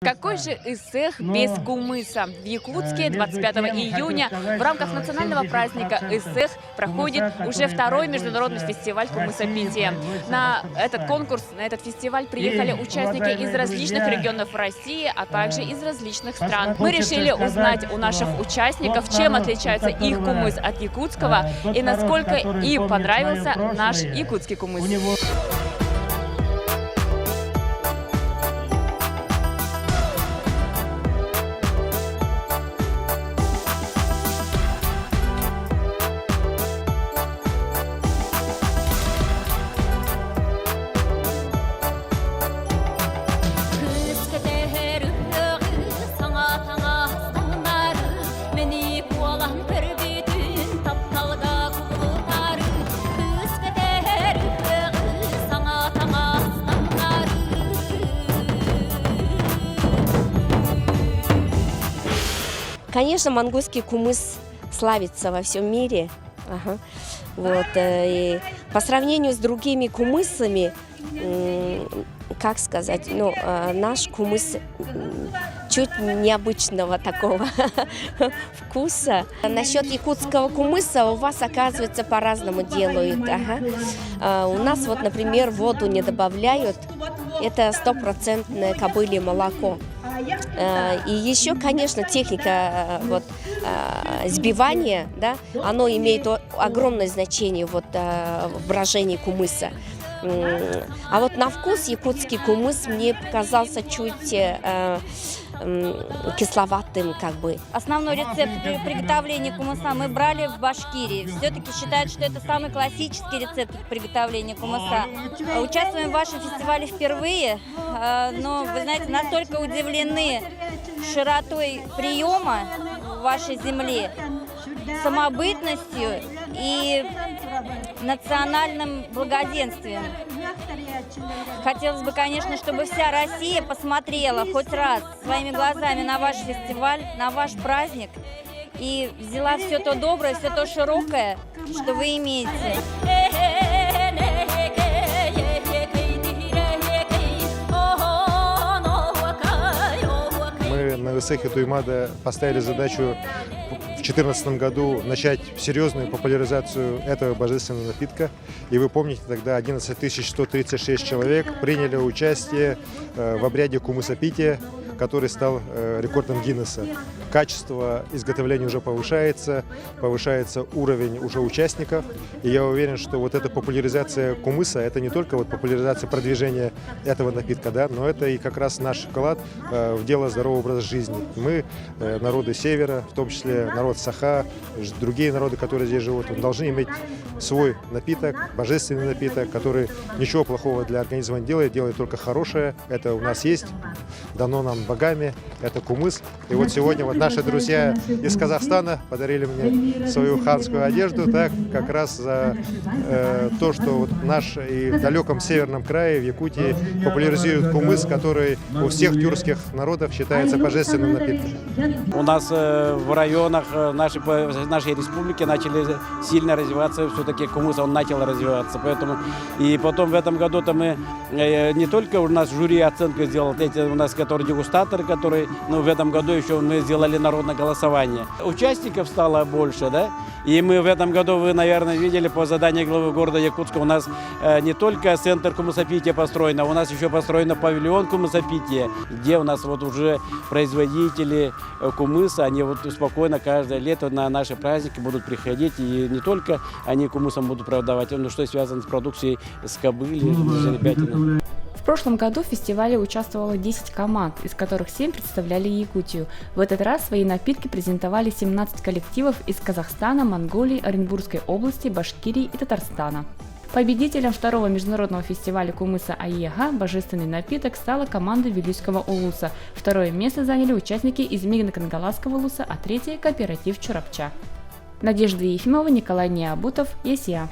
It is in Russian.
Какой же эсэх без кумыса? В Якутске 25 июня в рамках национального праздника эсэх проходит уже второй международный фестиваль кумысопития. На этот конкурс, на этот фестиваль приехали участники из различных регионов России, а также из различных стран. Мы решили узнать у наших участников, чем отличается их кумыс от якутского и насколько им понравился наш якутский кумыс. Конечно, монгольский кумыс славится во всем мире. Вот, и по сравнению с другими кумысами, как сказать, наш кумыс чуть необычного такого вкуса. Насчет якутского кумыса у вас, оказывается, по-разному делают. У нас, вот, например, воду не добавляют. Это 100% кобылье молоко. И еще, конечно, техника сбивания, да, оно имеет огромное значение в брожении кумыса. А вот на вкус якутский кумыс мне показался чуть кисловатым, как бы. Основной рецепт приготовления кумыса мы брали в Башкирии. Все-таки считают, что это самый классический рецепт приготовления кумыса. Участвуем в вашем фестивале впервые, но, вы знаете, настолько удивлены широтой приема в вашей земле, самобытностью и национальным благоденствием. Хотелось бы, конечно, чтобы вся Россия посмотрела хоть раз своими глазами на ваш фестиваль, на ваш праздник и взяла все то доброе, все то широкое, что вы имеете. Мы на эсэхе Туймада поставили задачу в 2014 году начать серьезную популяризацию этого божественного напитка. И вы помните, тогда 11 136 человек приняли участие в обряде кумысопития, который стал рекордом Гиннесса. Качество изготовления уже повышается уровень уже участников. И я уверен, что вот эта популяризация кумыса, это не только вот популяризация продвижения этого напитка, да, но это и как раз наш вклад в дело здорового образа жизни. Мы, народы Севера, в том числе народ Саха, другие народы, которые здесь живут, должны иметь свой напиток, божественный напиток, который ничего плохого для организма не делает, делает только хорошее. Это у нас есть, дано нам богами, это кумыс. И вот сегодня вот наши друзья из Казахстана подарили мне свою ханскую одежду, так, как раз за то, что вот наш и в далеком северном крае, в Якутии, популяризируют кумыс, который у всех тюркских народов считается божественным напитком. У нас в районах нашей республики начали сильно развиваться, все-таки кумыс, он начал развиваться. Поэтому и потом в этом году-то мы не только у нас жюри оценку сделал, эти у нас, которые дегустаторы, которые, в этом году еще мы сделали народное голосование. Участников стало больше, да? И мы в этом году, вы, наверное, видели по заданию главы города Якутска, у нас не только центр кумысопития построен, а у нас еще построен павильон кумысопития, где у нас вот уже производители кумыса, они вот спокойно каждое лето на наши праздники будут приходить, и не только они кумысом будут продавать, но что связано с продукцией с кобыли, с жеребятиной. В прошлом году в фестивале участвовало 10 команд, из которых 7 представляли Якутию. В этот раз свои напитки презентовали 17 коллективов из Казахстана, Монголии, Оренбургской области, Башкирии и Татарстана. Победителем второго международного фестиваля кумыса Айега «Божественный напиток» стала команда Вилюйского улуса. Второе место заняли участники из Мигно-Кангаласского улуса, а третье – кооператив Чурапча. Надежда Ефимова, Николай Необутов, ЕСЯ.